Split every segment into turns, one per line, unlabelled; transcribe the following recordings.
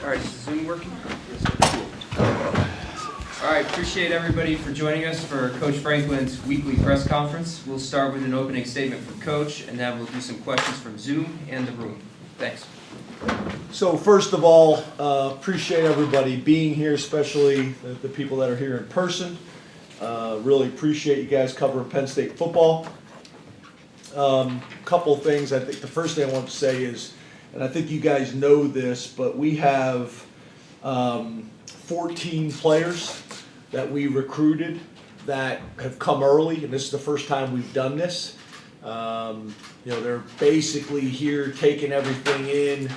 All right, is Zoom working? All right, appreciate everybody for joining us for Coach Franklin's weekly press conference. We'll start with an opening statement from Coach, and then we'll do some questions from Zoom and the room. Thanks.
So first of all, appreciate everybody being here, especially the people that are here in person. Really appreciate you guys covering Penn State football. Couple things. I think the first thing I want to say is, and I think you guys know this, but we have 14 players that we recruited that have come early, and this is the first time we've done this. They're basically here taking everything in,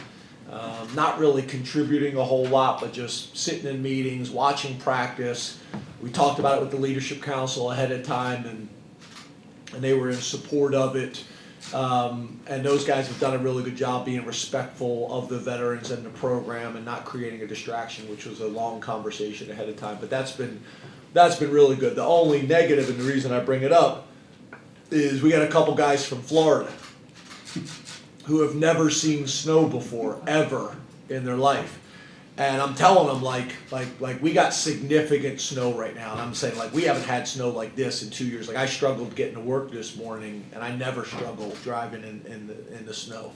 not really contributing a whole lot, but just sitting in meetings, watching practice. We talked about it with the Leadership Council ahead of time, and they were in support of it. And those guys have done a really good job being respectful of the veterans and the program and not creating a distraction, which was a long conversation ahead of time. But that's been really good. The only negative, and the reason I bring it up, is we got a couple guys from Florida who have never seen snow before, ever in their life. And I'm telling them, like we got significant snow right now. And I'm saying, like, we haven't had snow like this in 2 years. Like, I struggled getting to work this morning, and I never struggled driving in the snow.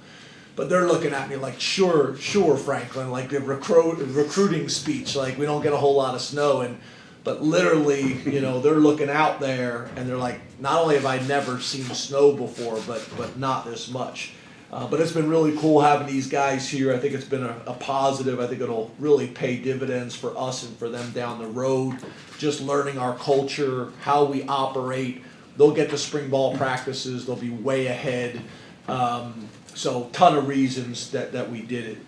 But they're looking at me like, sure, Franklin, like the recruiting speech, like we don't get a whole lot of snow. But literally, they're looking out there, and they're like, not only have I never seen snow before, but not this much. But it's been really cool having these guys here. I think it's been a positive. I think it'll really pay dividends for us and for them down the road. Just learning our culture, how we operate. They'll get to spring ball practices. They'll be way ahead. So ton of reasons that we did it.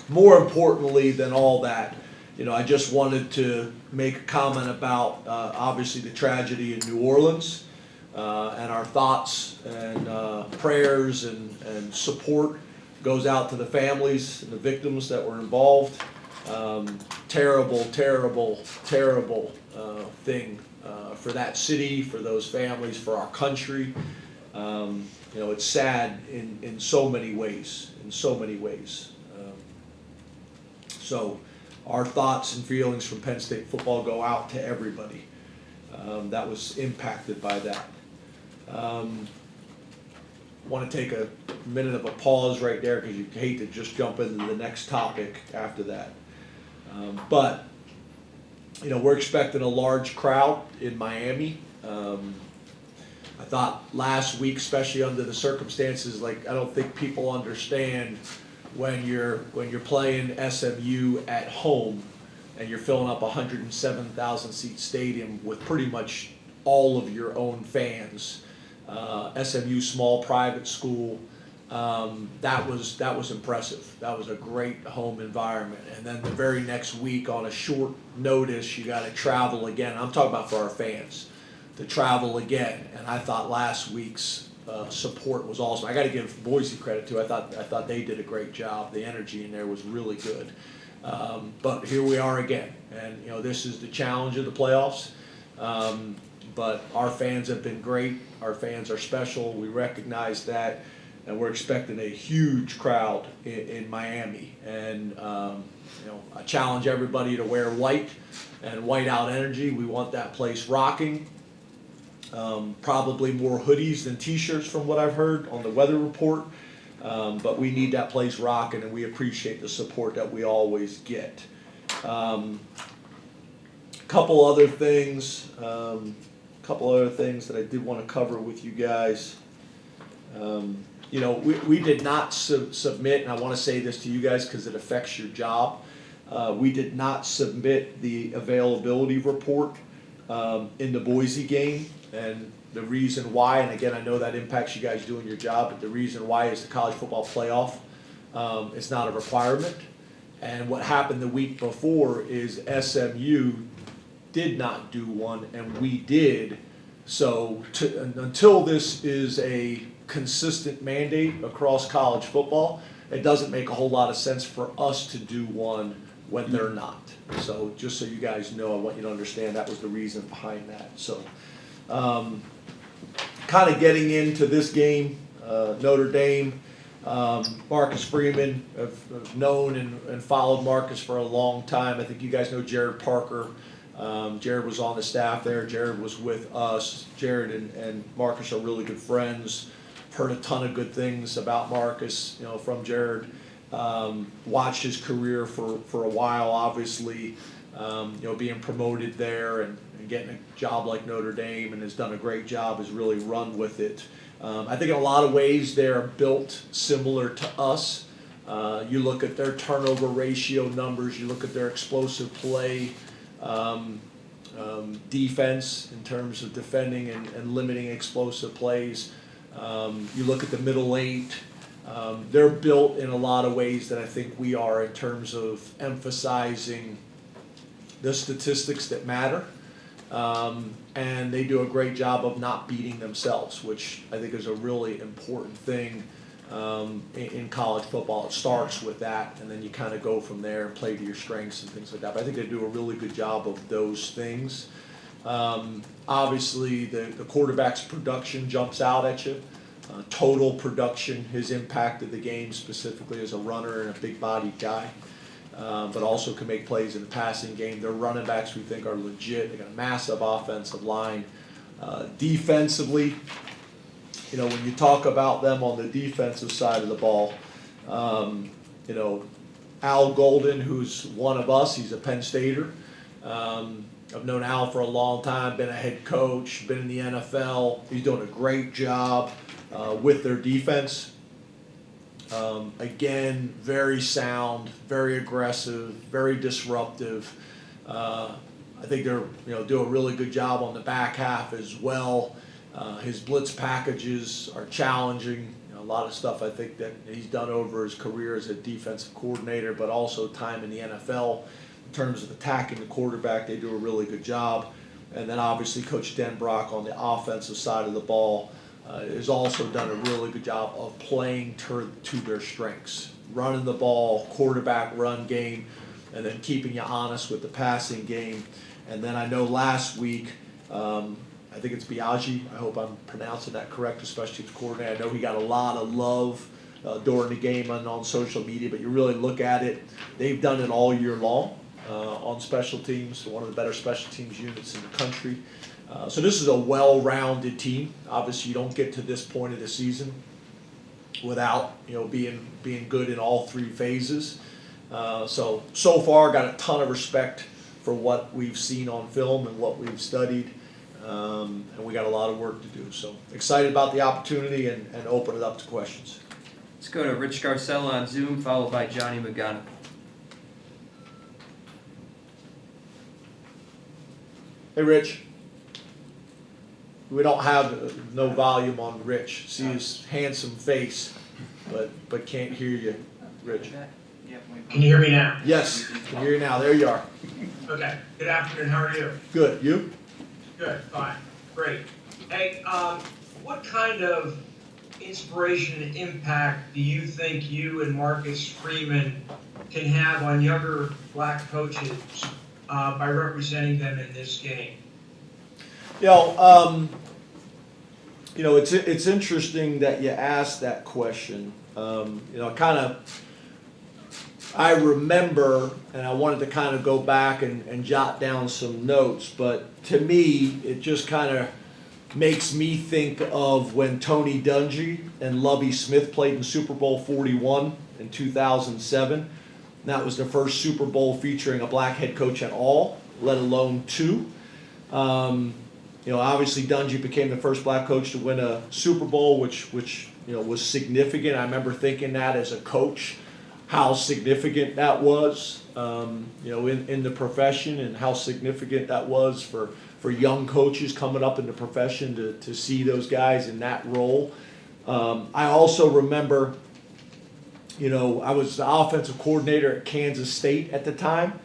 More importantly than all that, I just wanted to make a comment about obviously the tragedy in New Orleans. And our thoughts and prayers and support goes out to the families and the victims that were involved. Terrible thing for that city, for those families, for our country. It's sad in so many ways. So our thoughts and feelings from Penn State football go out to everybody that was impacted by that. Want to take a minute of a pause right there because you hate to just jump into the next topic after that. But we're expecting a large crowd in Miami. I thought last week, especially under the circumstances, like I don't think people understand when you're playing SMU at home and you're filling up a 107,000 seat stadium with pretty much all of your own fans. SMU small private school, that was impressive. That was a great home environment. And then the very next week on a short notice, you got to travel again. I'm talking about for our fans to travel again. And I thought last week's support was awesome. I got to give Boise credit too. I thought they did a great job. The energy in there was really good. But here we are again, and this is the challenge of the playoffs. But our fans have been great. Our fans are special. We recognize that, and we're expecting a huge crowd in Miami. And I challenge everybody to wear white and white out energy. We want that place rocking. Probably more hoodies than T-shirts from what I've heard on the weather report. But we need that place rocking, and we appreciate the support that we always get. Couple other things that I did want to cover with you guys. We did not submit, and I want to say this to you guys because it affects your job. We did not submit the availability report in the Boise game, and the reason why, and again, I know that impacts you guys doing your job, but the reason why is the college football playoff. It's not a requirement. And what happened the week before is SMU did not do one, and we did. So until this is a consistent mandate across college football, it doesn't make a whole lot of sense for us to do one when they're not. So just so you guys know, I want you to understand that was the reason behind that. So kind of getting into this game, Notre Dame, Marcus Freeman, I've known and followed Marcus for a long time. I think you guys know Jared Parker. Jared was on the staff there. Jared was with us. Jared and Marcus are really good friends. Heard a ton of good things about Marcus, from Jared. Watched his career for a while, obviously, being promoted there and getting a job like Notre Dame, and has done a great job, has really run with it. I think in a lot of ways they're built similar to us. You look at their turnover ratio numbers, you look at their explosive play, defense in terms of defending and limiting explosive plays. You look at the middle eight. They're built in a lot of ways that I think we are in terms of emphasizing the statistics that matter. And they do a great job of not beating themselves, which I think is a really important thing in college football. It starts with that, and then you kind of go from there and play to your strengths and things like that. But I think they do a really good job of those things. Obviously, the quarterback's production jumps out at you. Total production has impacted the game, specifically as a runner and a big-bodied guy. But also can make plays in the passing game. Their running backs, we think, are legit. They got a massive offensive line. Defensively, when you talk about them on the defensive side of the ball, Al Golden, who's one of us, he's a Penn Stater. I've known Al for a long time, been a head coach, been in the NFL. He's doing a great job with their defense. Again, very sound, very aggressive, very disruptive. I think they're do a really good job on the back half as well. His blitz packages are challenging. A lot of stuff I think that he's done over his career as a defensive coordinator, but also time in the NFL in terms of attacking the quarterback. They do a really good job. And then obviously Coach Denbrock on the offensive side of the ball has also done a really good job of playing to their strengths, running the ball, quarterback run game, and then keeping you honest with the passing game. And then I know last week, I think it's Biaggi, I hope I'm pronouncing that correct, especially the coordinator. I know he got a lot of love during the game and on social media, but you really look at it, they've done it all year long on special teams, one of the better special teams units in the country. So this is a well-rounded team. Obviously, you don't get to this point of the season without being good in all three phases. So far, got a ton of respect for what we've seen on film and what we've studied, and we got a lot of work to do. So excited about the opportunity and open it up to questions.
Let's go to Rich Garcella on Zoom, followed by Johnny McGonigal.
Hey, Rich. We don't have no volume on Rich. See his handsome face, but can't hear you, Rich.
Can you hear me now?
Yes, can hear you now. There you are.
Okay. Good afternoon. How are you?
Good. You?
Good. Fine. Great. Hey, what kind of inspiration and impact do you think you and Marcus Freeman can have on younger black coaches by representing them in this game?
It's interesting that you asked that question. I remember, and I wanted to kind of go back and jot down some notes, but to me, it just kind of makes me think of when Tony Dungy and Lovie Smith played in Super Bowl 41 in 2007. And that was the first Super Bowl featuring a black head coach at all, let alone two. Obviously Dungy became the first black coach to win a Super Bowl, which was significant. I remember thinking that as a coach, how significant that was, in the profession, and how significant that was for young coaches coming up in the profession to see those guys in that role. I also remember, I was the offensive coordinator at Kansas State at the time,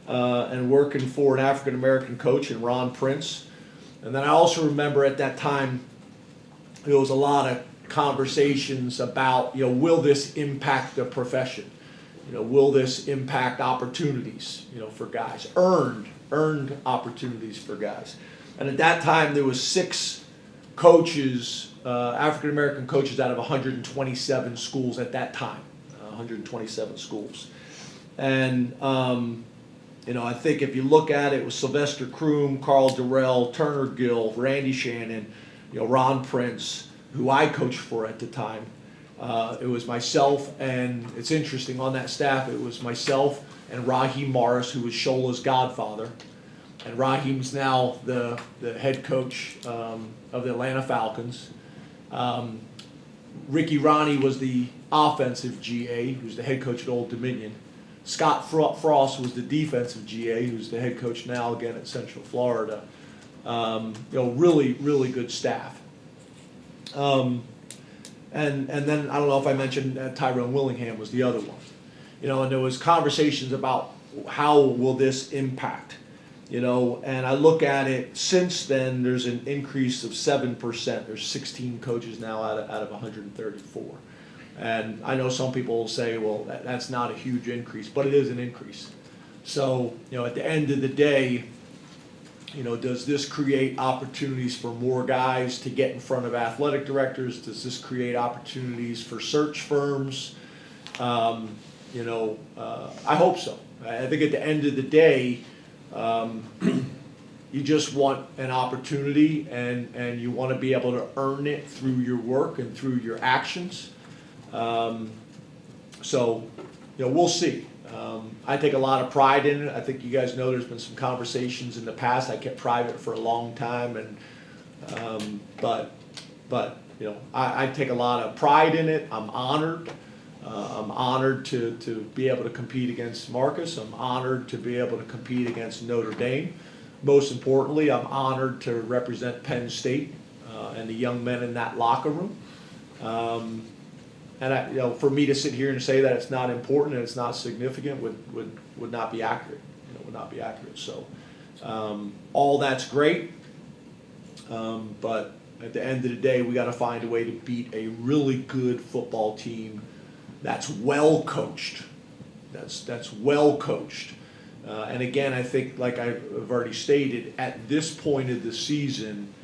and working for an African-American coach in Ron Prince. And then I also remember at that time, there was a lot of conversations about, will this impact the profession? Will this impact opportunities, for guys, earned opportunities for guys? And at that time, there was 6 coaches, African American coaches out of 127 schools at that time, 127 schools. And, I think if you look at it, it was Sylvester Croom, Carl Durrell, Turner Gill, Randy Shannon, Ron Prince, who I coached for at the time. It was myself, and it's interesting, on that staff, it was myself and Raheem Morris, who was Shola's godfather. And Raheem's now the head coach of the Atlanta Falcons. Ricky Ronnie was the offensive GA, who's the head coach at Old Dominion. Scott Frost was the defensive GA, who's the head coach now again at Central Florida. Really, really good staff. And then I don't know if I mentioned Tyrone Willingham was the other one. And there was conversations about how will this impact. And I look at it, since then there's an increase of 7%. There's 16 coaches now out of 134. And I know some people will say, well, that's not a huge increase, but it is an increase. So, at the end of the day, does this create opportunities for more guys to get in front of athletic directors? Does this create opportunities for search firms? I hope so. I think at the end of the day, you just want an opportunity, and you want to be able to earn it through your work and through your actions. We'll see. I take a lot of pride in it. I think you guys know there's been some conversations in the past. I kept private for a long time, and I take a lot of pride in it. I'm honored. I'm honored to be able to compete against Marcus. I'm honored to be able to compete against Notre Dame. Most importantly, I'm honored to represent Penn State and the young men in that locker room. And for me to sit here and say that it's not important and it's not significant would not be accurate. Would not be accurate. So all that's great, but at the end of the day, we got to find a way to beat a really good football team that's well coached. That's well coached. And again, I think, like I've already stated, at this point of the season,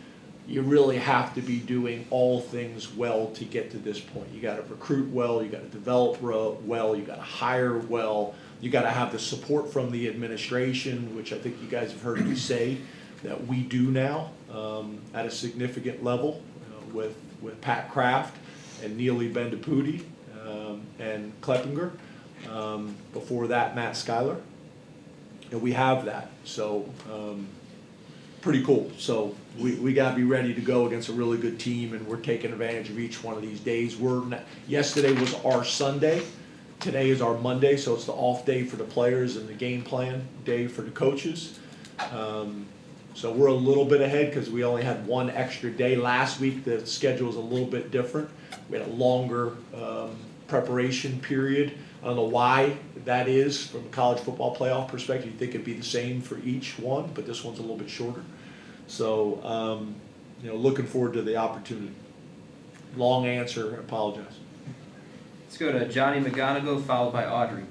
you really have to be doing all things well to get to this point. You got to recruit well, you got to develop well, you got to hire well, you got to have the support from the administration, which I think you guys have heard me say that we do now at a significant level with Pat Kraft and Neely Bendapudi and Kleppinger. Before that, Matt Schuyler. And we have that, so pretty cool. So we got to be ready to go against a really good team, and we're taking advantage of each one of these days. Yesterday was our Sunday. Today is our Monday, so it's the off day for the players and the game plan day for the coaches. So we're a little bit ahead because we only had one extra day. Last week the schedule was a little bit different. We had a longer preparation period. I don't know why that is from a college football playoff perspective. You think it'd be the same for each one, but this one's a little bit shorter. So, looking forward to the opportunity. Long answer, I apologize.
Let's go to Johnny McGonigal, followed by Audrey.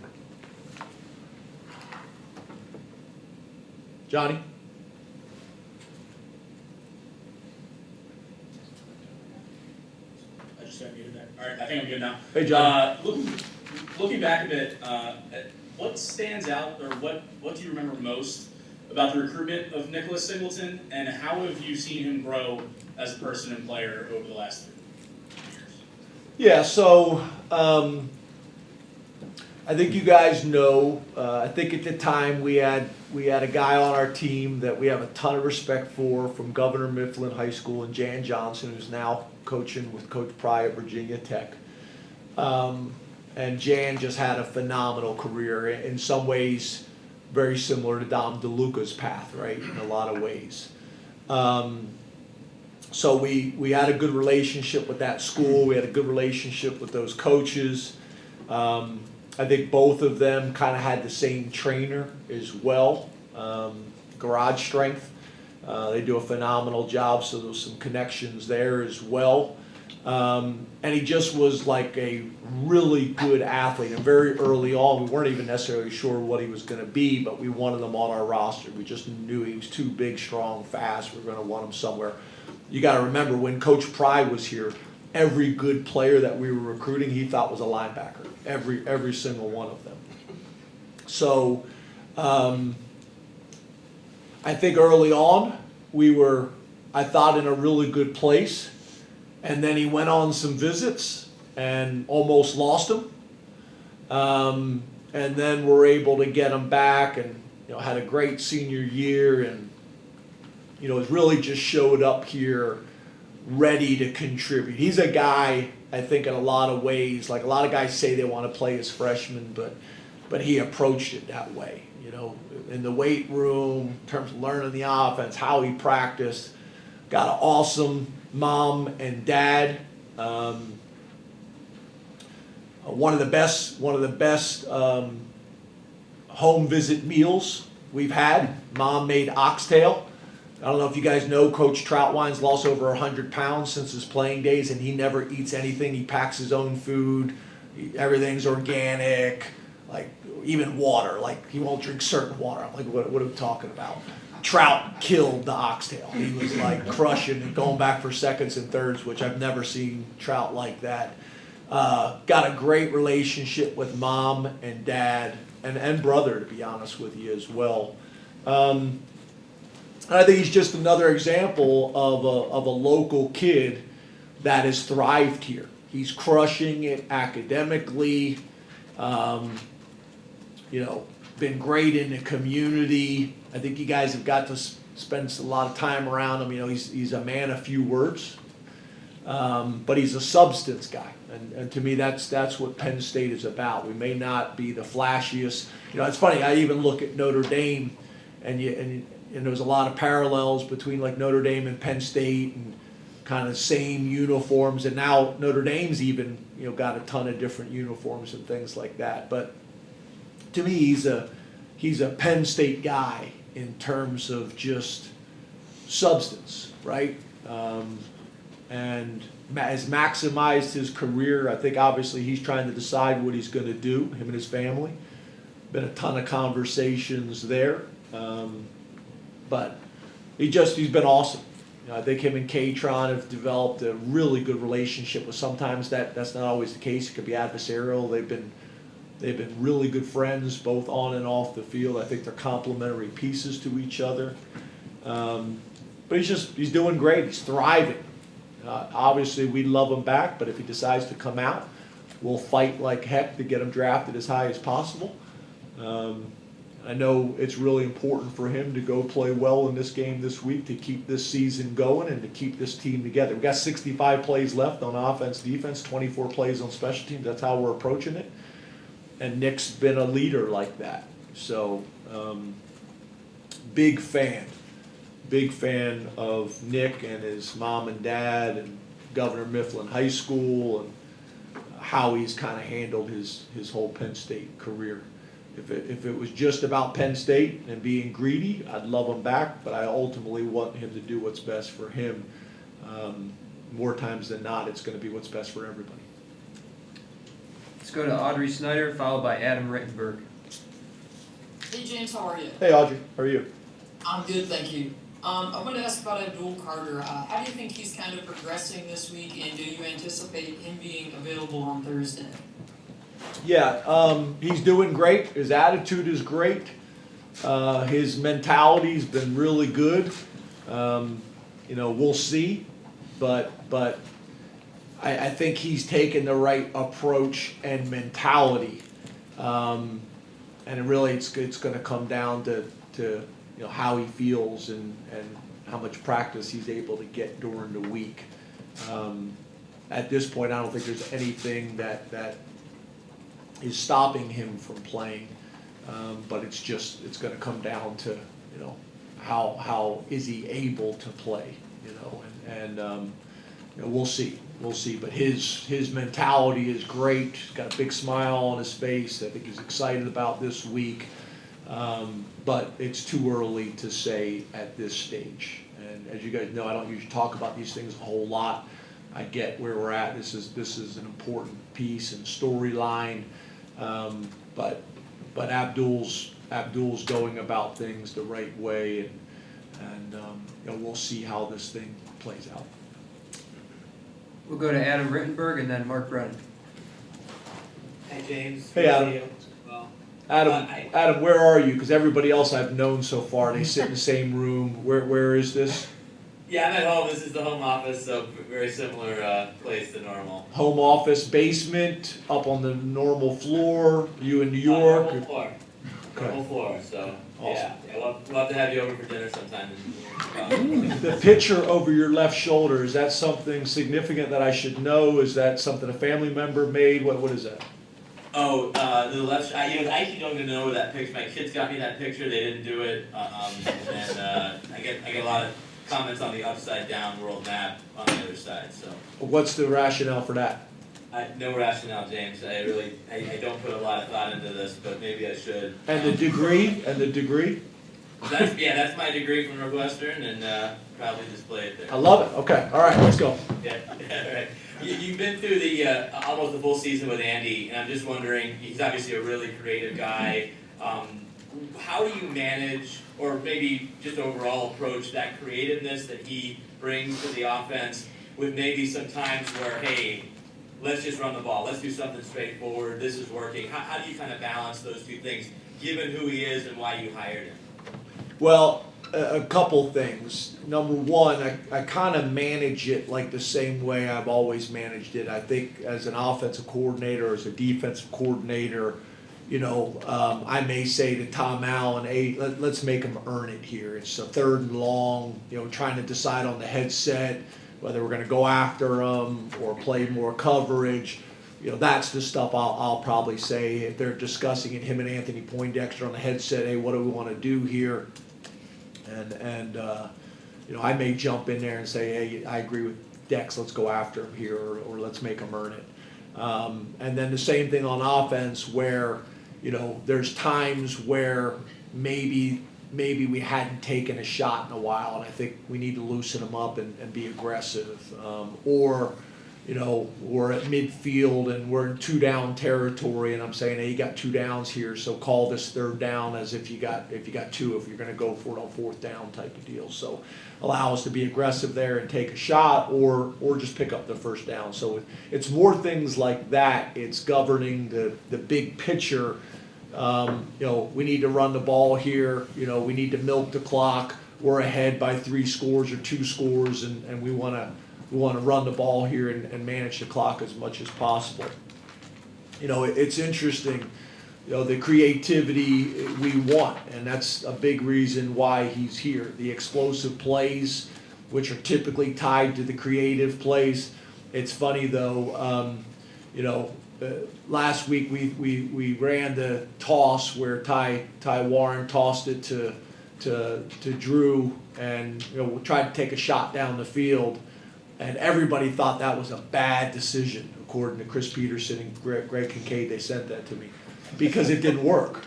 Johnny?
I just got muted there. All right, I think I'm good now.
Hey, Johnny.
Looking back a bit, what stands out, or what do you remember most about the recruitment of Nicholas Singleton, and how have you seen him grow as a person and player over the last 3 years?
Yeah, so I think you guys know. I think at the time we had a guy on our team that we have a ton of respect for from Governor Mifflin High School, and Jan Johnson, who's now coaching with Coach Pry at Virginia Tech. And Jan just had a phenomenal career, in some ways very similar to Dom DeLuca's path, right, in a lot of ways. So we had a good relationship with that school. We had a good relationship with those coaches. I think both of them kind of had the same trainer as well, Garage Strength. They do a phenomenal job, so there was some connections there as well. And he just was like a really good athlete. And very early on, we weren't even necessarily sure what he was going to be, but we wanted him on our roster. We just knew he was too big, strong, fast. We were going to want him somewhere. you got to remember when Coach Pry was here, every good player that we were recruiting he thought was a linebacker. Every single one of them. So I think early on we were, I thought, in a really good place, and then he went on some visits and almost lost him. And then we're able to get him back, and had a great senior year, and has really just showed up here ready to contribute. He's a guy, I think, in a lot of ways, like a lot of guys say they want to play as freshmen, but he approached it that way. In the weight room, in terms of learning the offense, how he practiced. Got an awesome mom and dad. One of the best home visit meals we've had. Mom made oxtail. I don't know if you guys know, Coach Troutwine's lost over 100 pounds since his playing days, and he never eats anything. He packs his own food. Everything's organic, like even water. Like he won't drink certain water. I'm like, what are we talking about? Trout killed the oxtail. He was like crushing and going back for seconds and thirds, which I've never seen Trout like that. Got a great relationship with mom and dad and brother, to be honest with you, as well. And I think he's just another example of a local kid that has thrived here. He's crushing it academically, been great in the community. I think you guys have got to spend a lot of time around him. He's a man of few words, but he's a substance guy. And to me, that's what Penn State is about. We may not be the flashiest. It's funny. I even look at Notre Dame, and there's a lot of parallels between like Notre Dame and Penn State, and kind of same uniforms. And now Notre Dame's even got a ton of different uniforms and things like that. But to me, he's a Penn State guy in terms of just substance, right? And has maximized his career. I think obviously he's trying to decide what he's going to do, him and his family. Been a ton of conversations there. But he's been awesome. I think him and KRON have developed a really good relationship. But sometimes that's not always the case. It could be adversarial. They've been really good friends, both on and off the field. I think they're complementary pieces to each other. But he's doing great. He's thriving. Obviously, we love him back, but if he decides to come out, we'll fight like heck to get him drafted as high as possible. I know it's really important for him to go play well in this game this week to keep this season going and to keep this team together. We've got 65 plays left on offense, defense, 24 plays on special teams. That's how we're approaching it. And Nick's been a leader like that. So, big fan of Nick and his mom and dad and Governor Mifflin High School and how he's kind of handled his whole Penn State career. If it was just about Penn State and being greedy, I'd love him back, but I ultimately want him to do what's best for him. More times than not, it's going to be what's best for everybody.
Let's go to Audrey Snyder, followed by Adam Rittenberg.
Hey James, how are you?
Hey Audrey, how are you?
I'm good, thank you. I wanted to ask about Abdul Carter. How do you think he's kind of progressing this week, and do you anticipate him being available on Thursday?
Yeah, he's doing great. His attitude is great. His mentality's been really good. We'll see, but I think he's taken the right approach and mentality, and it's going to come down to how he feels and how much practice he's able to get during the week. At this point, I don't think there's anything that is stopping him from playing, but it's going to come down to how is he able to play, and we'll see. But his mentality is great. He's got a big smile on his face. I think he's excited about this week. But it's too early to say at this stage. And as you guys know, I don't usually talk about these things a whole lot. I get where we're at. This is an important piece and storyline. But Abdul's going about things the right way, and we'll see how this thing plays out.
We'll go to Adam Rittenberg and then Mark Brennan.
Hey, James.
Hey,
Good to
Adam.
see you. Well,
Adam, where are you? Because everybody else I've known so far, they sit in the same room. Where is this?
yeah, I'm at home. This is the home office, so very similar place to normal.
Home office, basement, up on the normal floor. You in New York?
Normal floor.
Okay.
Normal floor. So
Awesome.
yeah, we'll have to have you over for dinner sometime.
The picture over your left shoulder, is that something significant that I should know? Is that something a family member made? What is that?
Oh, the left. I actually don't even know that picture. My kids got me that picture. They didn't do it, and I get a lot of comments on the upside down world map on the other side. So
What's the rationale for that?
no rationale, James. I don't put a lot of thought into this, but maybe I should.
And the degree?
That's my degree from Northwestern, and proudly display it there.
I love it. Okay, all right, let's go.
Yeah, right. You've been through the almost the full season with Andy, and I'm just wondering, he's obviously a really creative guy. How do you manage, or maybe just overall approach that creativeness that he brings to the offense with maybe some times where, hey, let's just run the ball, let's do something straightforward, this is working. How do you kind of balance those two things, given who he is and why you hired him?
Well, a couple things. Number one, I kind of manage it like the same way I've always managed it. I think as an offensive coordinator, as a defensive coordinator, I may say to Tom Allen, hey, let's make him earn it here. It's a 3rd and long, trying to decide on the headset, whether we're going to go after him or play more coverage. That's the stuff I'll probably say. If they're discussing it, him and Anthony Poindexter on the headset, hey, what do we want to do here? And I may jump in there and say, hey, I agree with Dex, let's go after him here, or let's make him earn it. And then the same thing on offense where, there's times where maybe we hadn't taken a shot in a while, and I think we need to loosen them up and be aggressive. Or we're at midfield and we're in 2-down territory, and I'm saying, hey, you got 2 downs here, so call this 3rd down as if you got 2, if you're going to go for it on 4th down type of deal. So allow us to be aggressive there and take a shot, or just pick up the 1st down. So it's more things like that. It's governing the big picture. We need to run the ball here. We need to milk the clock. We're ahead by 3 scores or 2 scores, and we want to run the ball here and manage the clock as much as possible. It's interesting, the creativity we want, and that's a big reason why he's here. The explosive plays, which are typically tied to the creative plays. It's funny though, last week we ran the toss where Ty Warren tossed it to Drew, and tried to take a shot down the field. And everybody thought that was a bad decision, according to Chris Peterson and Greg Kincaid. They sent that to me because it didn't work,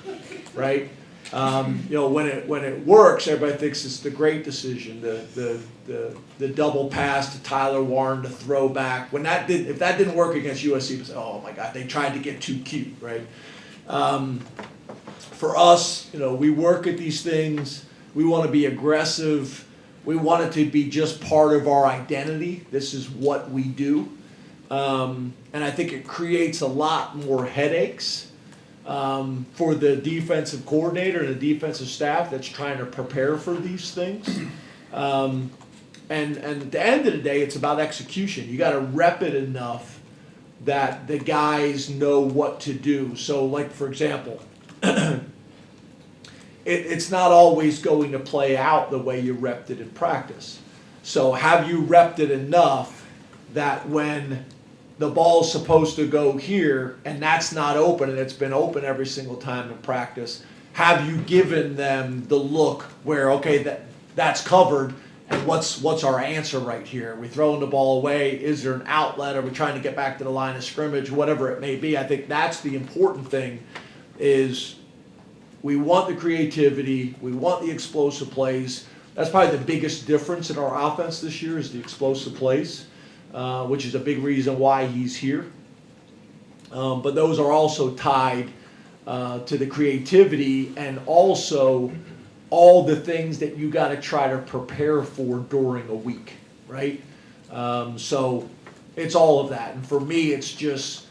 right? When it works, everybody thinks it's the great decision. The double pass to Tyler Warren to throw back. If that didn't work against USC, it was, oh my God, they tried to get too cute, right? For us, we work at these things. We want to be aggressive. We want it to be just part of our identity. This is what we do. And I think it creates a lot more headaches for the defensive coordinator and the defensive staff that's trying to prepare for these things. And at the end of the day, it's about execution. You got to rep it enough that the guys know what to do. So, like, for example, it's not always going to play out the way you repped it in practice. So have you repped it enough that when the ball's supposed to go here and that's not open and it's been open every single time in practice, have you given them the look where, okay, that's covered, and what's our answer right here? Are we throwing the ball away? Is there an outlet? Are we trying to get back to the line of scrimmage? Whatever it may be. I think that's the important thing is we want the creativity. We want the explosive plays. That's probably the biggest difference in our offense this year is the explosive plays, which is a big reason why he's here. But those are also tied to the creativity and also all the things that you got to try to prepare for during a week. right? So it's all of that. And for me, it's just,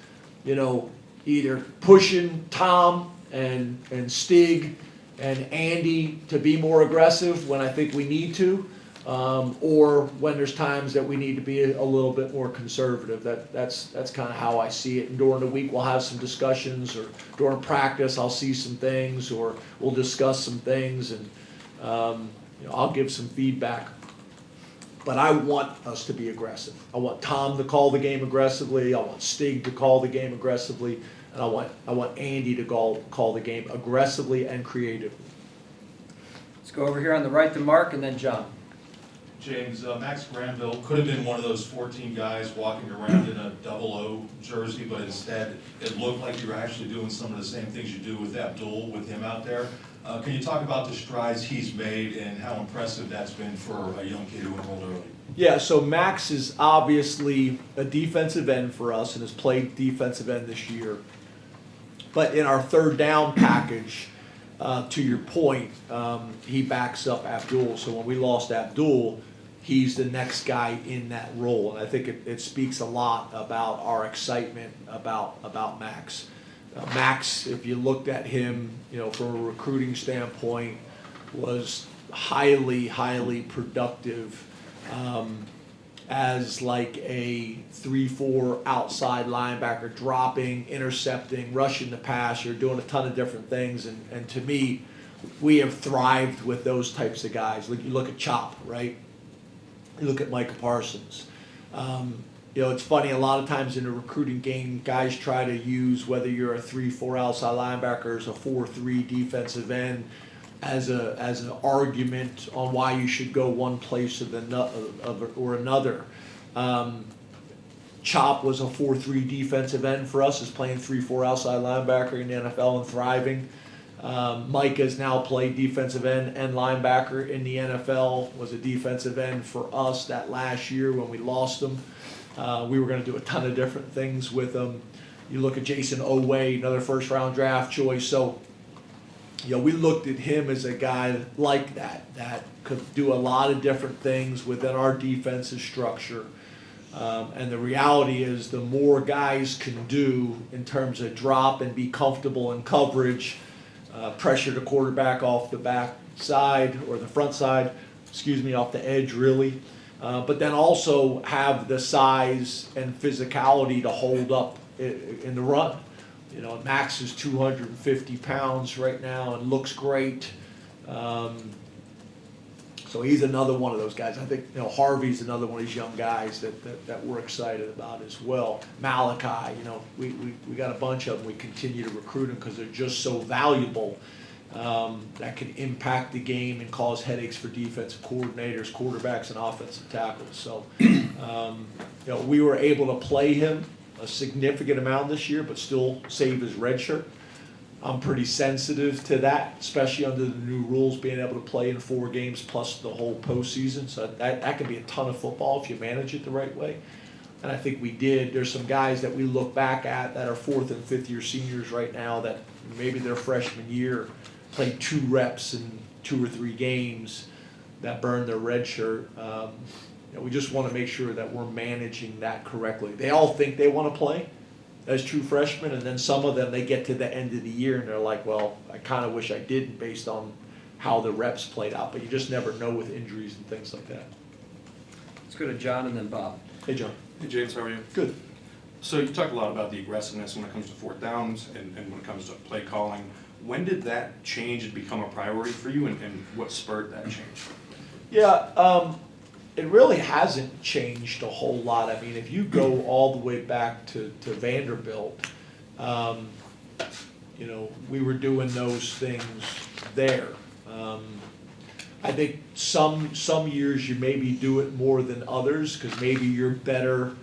either pushing Tom and Stig and Andy to be more aggressive when I think we need to, or when there's times that we need to be a little bit more conservative. That's kind of how I see it. And during the week, we'll have some discussions, or during practice, I'll see some things, or we'll discuss some things, and I'll give some feedback. But I want us to be aggressive. I want Tom to call the game aggressively. I want Stig to call the game aggressively. And I want Andy to call the game aggressively and creatively.
Let's go over here on the right to Mark, and then John.
James, Max Granville could have been one of those 14 guys walking around in a 00 jersey, but instead it looked like you were actually doing some of the same things you do with Abdul, with him out there. Can you talk about the strides he's made and how impressive that's been for a young kid who enrolled early?
Yeah, so Max is obviously a defensive end for us and has played defensive end this year. But in our third down package, to your point, he backs up Abdul. So when we lost Abdul, he's the next guy in that role. And I think it speaks a lot about our excitement about Max. Max, if you looked at him, from a recruiting standpoint, was highly, highly productive as like a 3-4 outside linebacker, dropping, intercepting, rushing the passer, doing a ton of different things. And to me, we have thrived with those types of guys. You look at Chop, right? You look at Micah Parsons. It's funny, a lot of times in the recruiting game, guys try to use whether you're a 3-4 outside linebacker or a 4-3 defensive end as an argument on why you should go one place or another. Chop was a 4-3 defensive end for us, is playing 3-4 outside linebacker in the NFL and thriving. Mike has now played defensive end and linebacker in the NFL, was a defensive end for us that last year when we lost him. We were going to do a ton of different things with him. You look at Jason Oway, another first-round draft choice. So, we looked at him as a guy like that could do a lot of different things within our defensive structure. And the reality is the more guys can do in terms of drop and be comfortable in coverage, pressure the quarterback off the back side or the front side, off the edge really, but then also have the size and physicality to hold up in the run. Max is 250 pounds right now and looks great. So he's another one of those guys. I think Harvey's another one of these young guys that we're excited about as well. Malachi, we got a bunch of them. We continue to recruit them because they're just so valuable. That can impact the game and cause headaches for defensive coordinators, quarterbacks, and offensive tackles. So, we were able to play him a significant amount this year, but still save his red shirt. I'm pretty sensitive to that, especially under the new rules, being able to play in 4 games plus the whole postseason. So that can be a ton of football if you manage it the right way. And I think we did. There's some guys that we look back at that are 4th and 5th year seniors right now that maybe their freshman year played 2 reps in 2 or 3 games that burned their red shirt. We just want to make sure that we're managing that correctly. They all think they want to play as true freshmen, and then some of them, they get to the end of the year and they're like, well, I kind of wish I didn't based on how the reps played out, but you just never know with injuries and things like that.
Let's go to John and then Bob.
Hey, John.
Hey, James, how are you?
Good.
So you talk a lot about the aggressiveness when it comes to 4th downs and when it comes to play calling. When did that change and become a priority for you, and what spurred that change?
Yeah, it really hasn't changed a whole lot. I mean, if you go all the way back to Vanderbilt, we were doing those things there. I think some years you maybe do it more than others because maybe you're better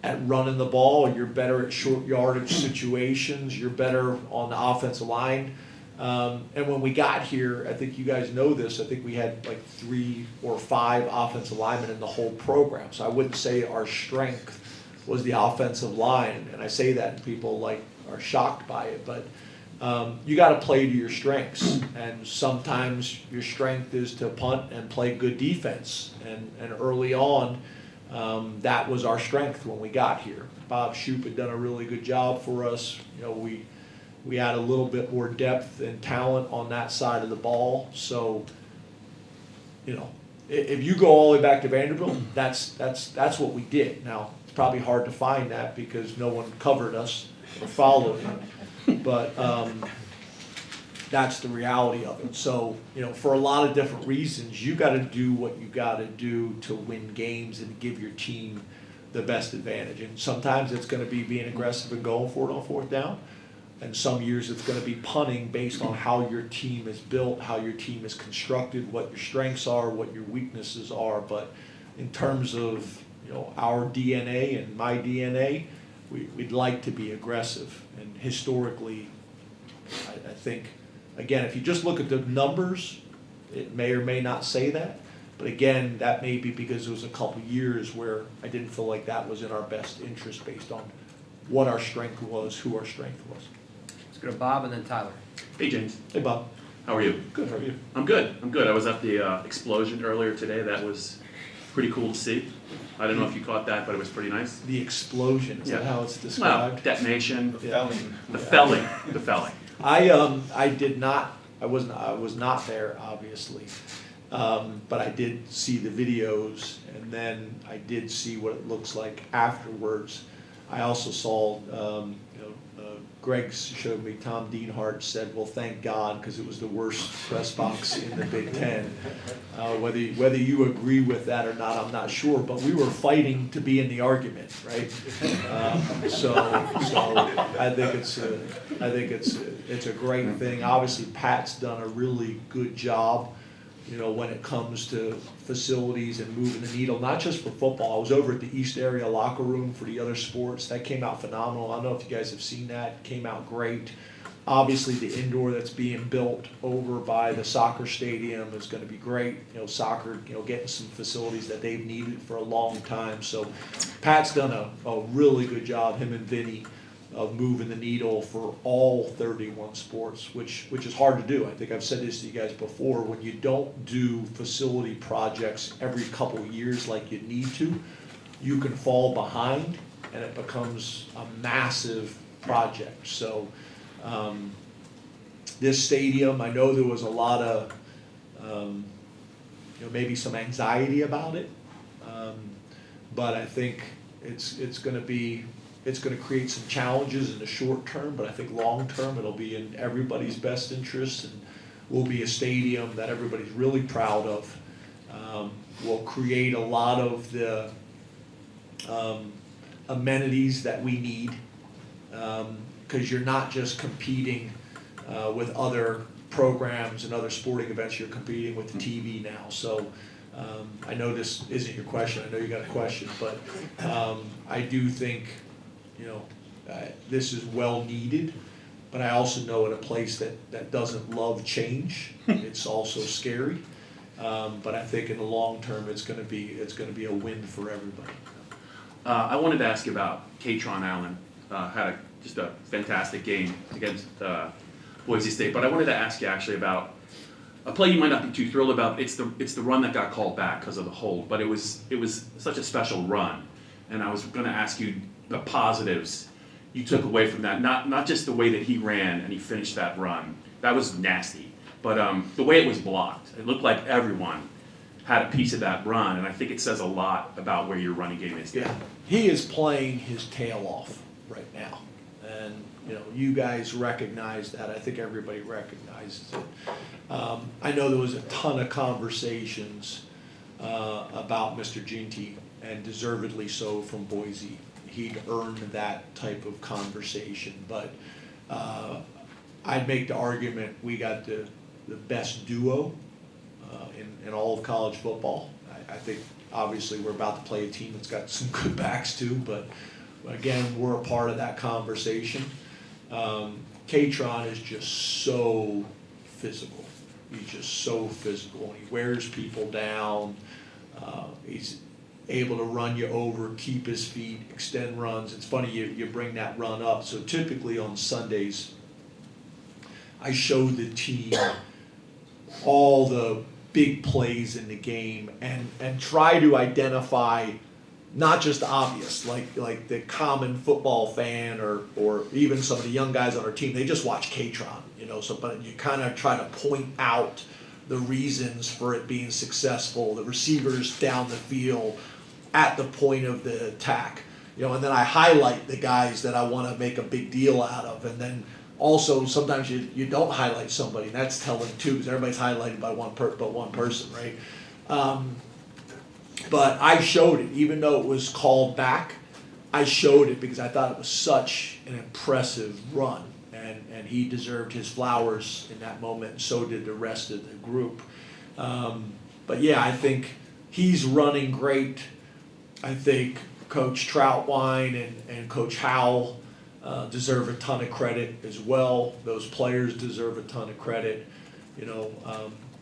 at running the ball, you're better at short yardage situations, you're better on the offensive line. And when we got here, I think you guys know this, I think we had like 3 or 5 offensive linemen in the whole program. So I wouldn't say our strength was the offensive line. And I say that and people are shocked by it, but you got to play to your strengths. And sometimes your strength is to punt and play good defense. And early on, that was our strength when we got here. Bob Shoup had done a really good job for us. You know, we had a little bit more depth and talent on that side of the ball. So, you know, if you go all the way back to Vanderbilt, that's what we did. Now, it's probably hard to find that because no one covered us or followed it. But that's the reality of it. So, you know, for a lot of different reasons, you got to do what you got to do to win games and give your team the best advantage. And sometimes it's going to be being aggressive and going for it on fourth down. And some years it's going to be punting based on how your team is built, how your team is constructed, what your strengths are, what your weaknesses are. But in terms of, you know, our DNA and my DNA, we'd like to be aggressive. And historically, I think, again, if you just look at the numbers, it may or may not say that. But again, that may be because it was a couple years where I didn't feel like that was in our best interest based on what our strength was, who our strength was.
Let's go to Bob and then Tyler.
Hey, James.
Hey, Bob.
How are you?
Good, how are you?
I'm good. I was at the explosion earlier today. That was pretty cool to see. I don't know if you caught that, but it was pretty nice.
The explosion, is that
Yeah.
how it's
Well,
described?
detonation,
Yeah.
the felling.
I did not, I was not there, obviously. But I did see the videos, and then I did see what it looks like afterwards. I also saw, Greg showed me, Tom Dienhart said, well, thank God, because it was the worst press box in the Big Ten. Whether you agree with that or not, I'm not sure, but we were fighting to be in the argument, right? So I think it's a great thing. Obviously, Pat's done a really good job, you know, when it comes to facilities and moving the needle, not just for football. I was over at the East Area locker room for the other sports. That came out phenomenal. I don't know if you guys have seen that. It came out great. Obviously, the indoor that's being built over by the soccer stadium is going to be great. You know, soccer, you know, getting some facilities that they've needed for a long time. So Pat's done a really good job, him and Vinny, of moving the needle for all 31 sports, which is hard to do. I think I've said this to you guys before. When you don't do facility projects every couple of years like you need to, you can fall behind and it becomes a massive project. So this stadium, I know there was a lot of maybe some anxiety about it, but I think it's going to create some challenges in the short term, but I think long term it'll be in everybody's best interest and will be a stadium that everybody's really proud of. Will create a lot of the amenities that we need, because you're not just competing with other programs and other sporting events, you're competing with the TV now. So I know this isn't your question, I know you got a question, but I do think, you know, this is well needed, but I also know in a place that doesn't love change, it's also scary. But I think in the long term, it's going to be a win for everybody.
I wanted to ask you about KRON Allen. Had just a fantastic game against Boise State, but I wanted to ask you actually about a play you might not be too thrilled about. It's the run that got called back because of the hold, but it was such a special run, and I was going to ask you the positives you took away from that. Not just the way that he ran and he finished that run. That was nasty. But the way it was blocked, it looked like everyone had a piece of that run, and I think it says a lot about where your running game is.
Yeah, he is playing his tail off right now, and you know, you guys recognize that. I think everybody recognizes it. I know there was a ton of conversations about Mr. Ginty, and deservedly so, from Boise. He'd earned that type of conversation, but I'd make the argument we got the best duo in all of college football. I think obviously we're about to play a team that's got some good backs too, but again, we're a part of that conversation. KRON is just so physical. He's just so physical, and he wears people down. He's able to run you over, keep his feet, extend runs. It's funny you bring that run up. So typically on Sundays, I show the team all the big plays in the game and try to identify not just obvious, like the common football fan or even some of the young guys on our team, they just watch KRON, so but you kind of try to point out the reasons for it being successful, the receivers down the field at the point of the attack, and then I highlight the guys that I want to make a big deal out of, and then also sometimes you don't highlight somebody, and that's telling too, because everybody's highlighted by one person, right? But I showed it, even though it was called back, I showed it because I thought it was such an impressive run. And he deserved his flowers in that moment, and so did the rest of the group. But yeah, I think he's running great. I think Coach Troutwine and Coach Howell deserve a ton of credit as well. Those players deserve a ton of credit.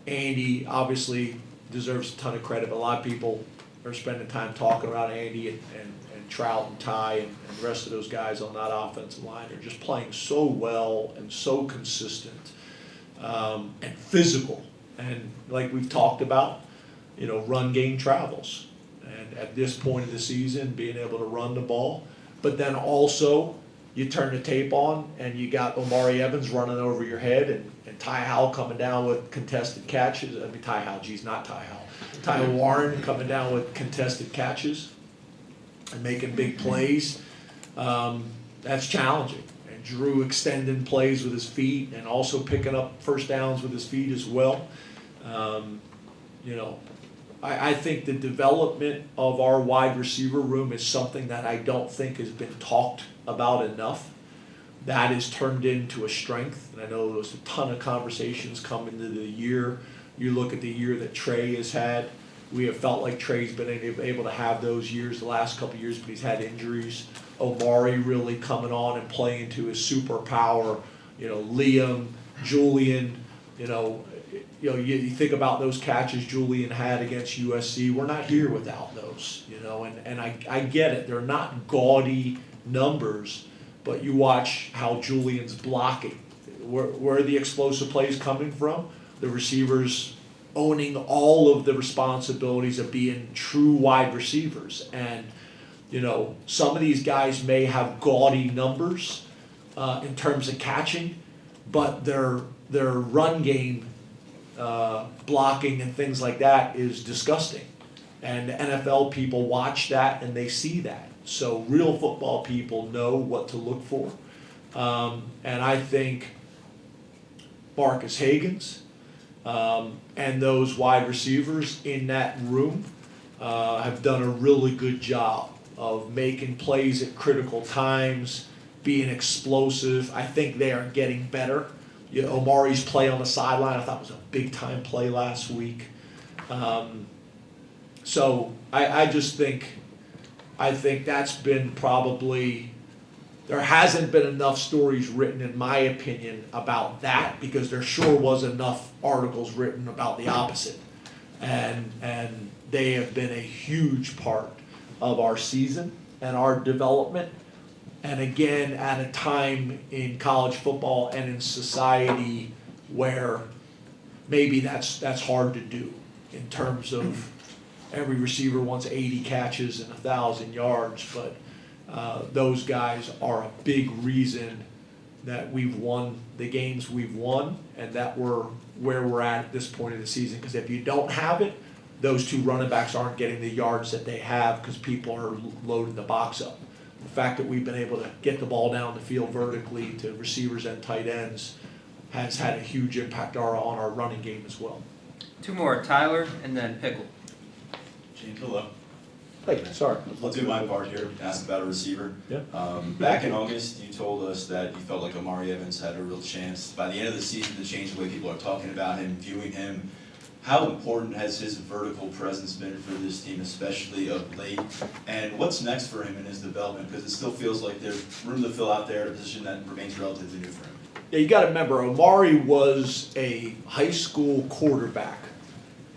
Andy obviously deserves a ton of credit, but a lot of people are spending time talking about Andy and Trout and Ty and the rest of those guys on that offensive line. They're just playing so well and so consistent and physical. And like we've talked about, run game travels. And at this point of the season, being able to run the ball, but then also you turn the tape on and you got Omari Evans running over your head and Ty Howell coming down with contested catches. I mean, Ty Howell, not Ty Howell. Ty Warren coming down with contested catches and making big plays. That's challenging. And Drew extending plays with his feet and also picking up first downs with his feet as well. I think the development of our wide receiver room is something that I don't think has been talked about enough. That is turned into a strength. And I know there was a ton of conversations coming into the year. You look at the year that Trey has had. We have felt like Trey's been able to have those years the last couple of years, but he's had injuries. Omari really coming on and playing to his superpower. Liam, Julian, you think about those catches Julian had against USC. We're not here without those, and I get it. They're not gaudy numbers, but you watch how Julian's blocking. Where are the explosive plays coming from? The receivers owning all of the responsibilities of being true wide receivers. And, some of these guys may have gaudy numbers in terms of catching, but their run game blocking and things like that is disgusting. And NFL people watch that and they see that. So real football people know what to look for. And I think Marcus Hagans and those wide receivers in that room have done a really good job of making plays at critical times, being explosive. I think they are getting better. Omari's play on the sideline I thought was a big time play last week. So I just think that's been probably, there hasn't been enough stories written, in my opinion, about that, because there sure was enough articles written about the opposite. And they have been a huge part of our season and our development. And again, at a time in college football and in society where maybe that's hard to do, in terms of every receiver wants 80 catches and 1,000 yards, but those guys are a big reason that we've won the games we've won, and that we're where we're at this point of the season. Because if you don't have it, those two running backs aren't getting the yards that they have because people are loading the box up. The fact that we've been able to get the ball down the field vertically to receivers and tight ends has had a huge impact on our running game as well.
Two more, Tyler and then Pickle.
James, hello.
Hey, sorry.
I'll do my part here, ask about a receiver.
Yeah.
Back in August, you told us that you felt like Omari Evans had a real chance by the end of the season to change the way people are talking about him, viewing him. How important has his vertical presence been for this team, especially of late? And what's next for him in his development? Because it still feels like there's room to fill out there at a position that remains relatively new for him.
Yeah, you got to remember, Omari was a high school quarterback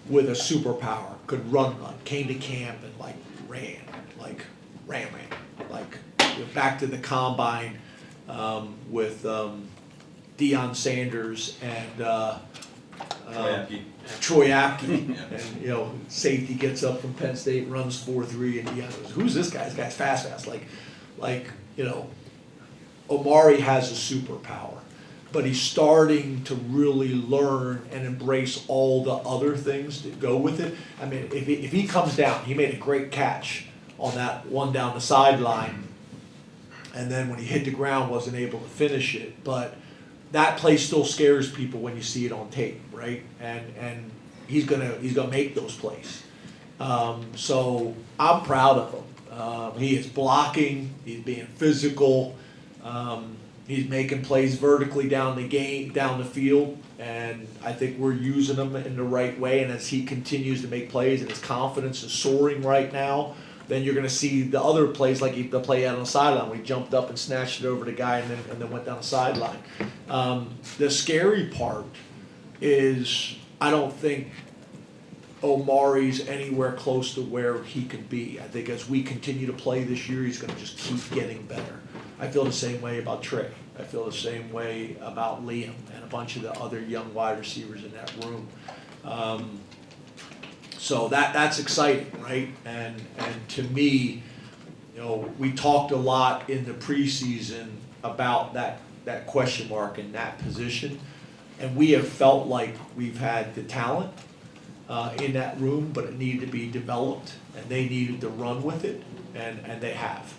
with a superpower, could run, came to camp and ran, back to the combine with Deion Sanders and Troy Apke, and you know, safety gets up from Penn State, runs 4.3, and yeah, who's this guy? This guy's fast. Like you know, Omari has a superpower, but he's starting to really learn and embrace all the other things that go with it. I mean, if he comes down, he made a great catch on that one down the sideline, and then when he hit the ground, wasn't able to finish it, but that play still scares people when you see it on tape, right? And he's gonna make those plays. So I'm proud of him. He is blocking. He's being physical. He's making plays vertically down the field, and I think we're using him in the right way. And as he continues to make plays, and his confidence is soaring right now, then you're going to see the other plays like the play out on the sideline. We jumped up and snatched it over the guy and then went down the sideline. The scary part is I don't think Omari's anywhere close to where he could be. I think as we continue to play this year, he's going to just keep getting better. I feel the same way about Trey. I feel the same way about Liam and a bunch of the other young wide receivers in that room. So that's exciting, right? And to me, you know, we talked a lot in the preseason about that question mark in that position, and we have felt like we've had the talent in that room, but it needed to be developed, and they needed to run with it, and they have.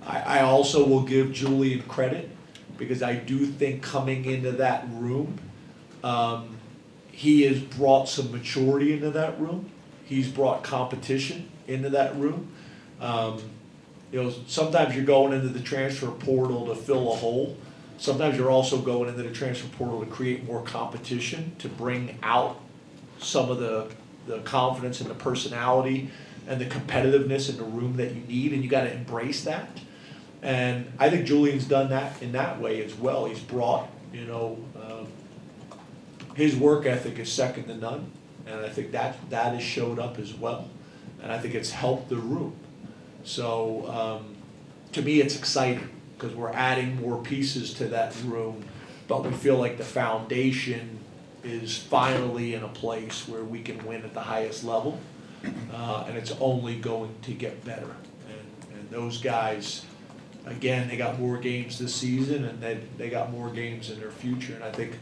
I also will give Julian credit because I do think coming into that room, he has brought some maturity into that room. He's brought competition into that room. You know, sometimes you're going into the transfer portal to fill a hole. Sometimes you're also going into the transfer portal to create more competition, to bring out some of the confidence and the personality and the competitiveness in the room that you need, and you got to embrace that. And I think Julian's done that in that way as well. He's brought, you know, his work ethic is second to none. And I think that has showed up as well. And I think it's helped the room. So to me, it's exciting because we're adding more pieces to that room, but we feel like the foundation is finally in a place where we can win at the highest level. And it's only going to get better. And those guys, again, they got more games this season, and they got more games in their future. And I think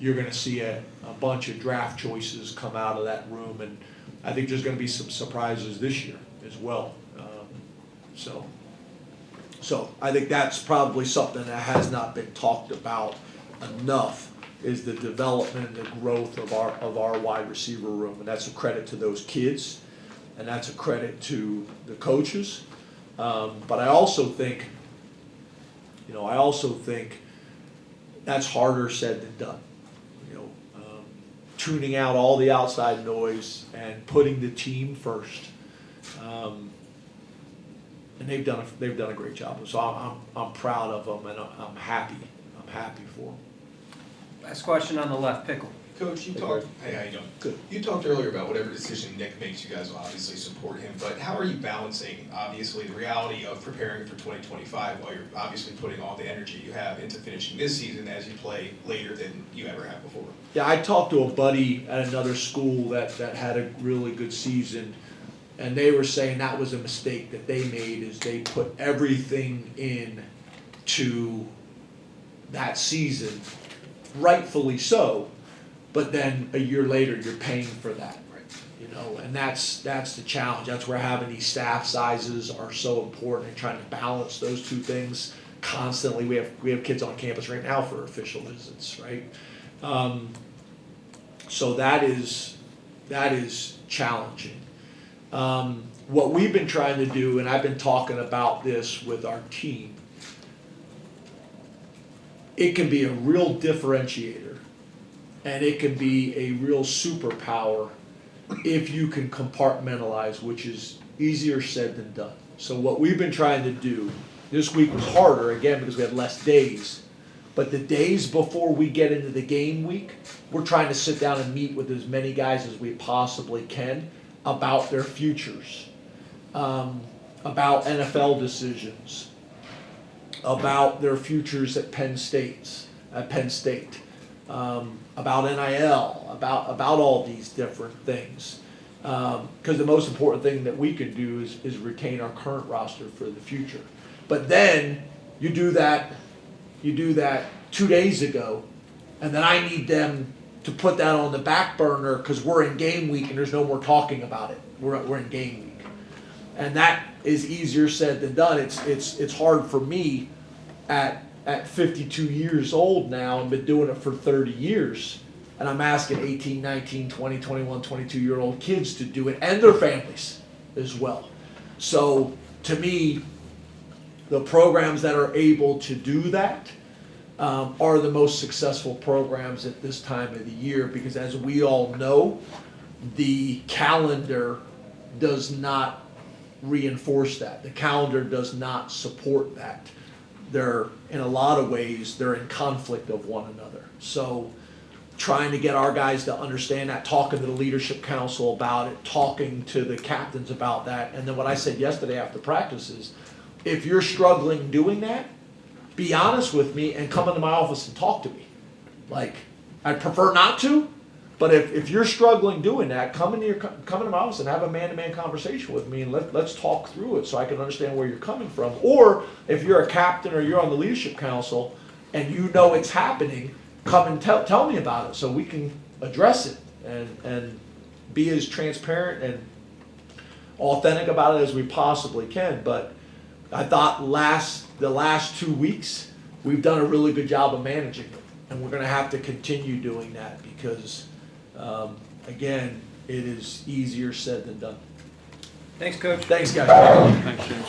you're going to see a bunch of draft choices come out of that room, and I think there's going to be some surprises this year as well. So I think that's probably something that has not been talked about enough, is the development and the growth of our wide receiver room, and that's a credit to those kids, and that's a credit to the coaches. But I also think that's harder said than done. Tuning out all the outside noise and putting the team first, and they've done a great job. So I'm proud of them, and I'm happy for them.
Last question on the left, Pickle.
Coach, you talked. Hey, how you doing?
Good.
You talked earlier about whatever decision Nick makes, you guys will obviously support him. But how are you balancing, obviously, the reality of preparing for 2025 while you're obviously putting all the energy you have into finishing this season as you play later than you ever have before?
Yeah, I talked to a buddy at another school that had a really good season, and they were saying that was a mistake that they made, is they put everything in to that season, rightfully so, but then a year later you're paying for that. You know, and that's the challenge. That's where having these staff sizes are so important, and trying to balance those two things constantly. We have kids on campus right now for official visits, right? So that is challenging. What we've been trying to do, and I've been talking about this with our team, it can be a real differentiator, and it can be a real superpower if you can compartmentalize, which is easier said than done. So what we've been trying to do, this week was harder, again, because we had less days, but the days before we get into the game week, we're trying to sit down and meet with as many guys as we possibly can about their futures, about NFL decisions, about their futures at Penn State, about NIL, about all these different things. Because the most important thing that we can do is retain our current roster for the future. But then you do that 2 days ago, and then I need them to put that on the back burner because we're in game week and there's no more talking about it. We're in game week, and that is easier said than done. It's hard for me at 52 years old now and been doing it for 30 years. And I'm asking 18, 19, 20, 21, 22-year-old kids to do it and their families as well. So to me, the programs that are able to do that are the most successful programs at this time of the year, because as we all know, the calendar does not reinforce that. The calendar does not support that. They're, in a lot of ways, they're in conflict of one another. So trying to get our guys to understand that, talking to the leadership council about it, talking to the captains about that. And then what I said yesterday after practice is, if you're struggling doing that, be honest with me and come into my office and talk to me. Like, I'd prefer not to, but if you're struggling doing that, come into my office and have a man-to-man conversation with me, and let's talk through it so I can understand where you're coming from. Or if you're a captain or you're on the leadership council and you know it's happening, come and tell me about it so we can address it and be as transparent and authentic about it as we possibly can. But I thought the last 2 weeks we've done a really good job of managing it, and we're going to have to continue doing that because, again, it is easier said than done.
Thanks, Coach.
Thanks, guys.
Thanks, James.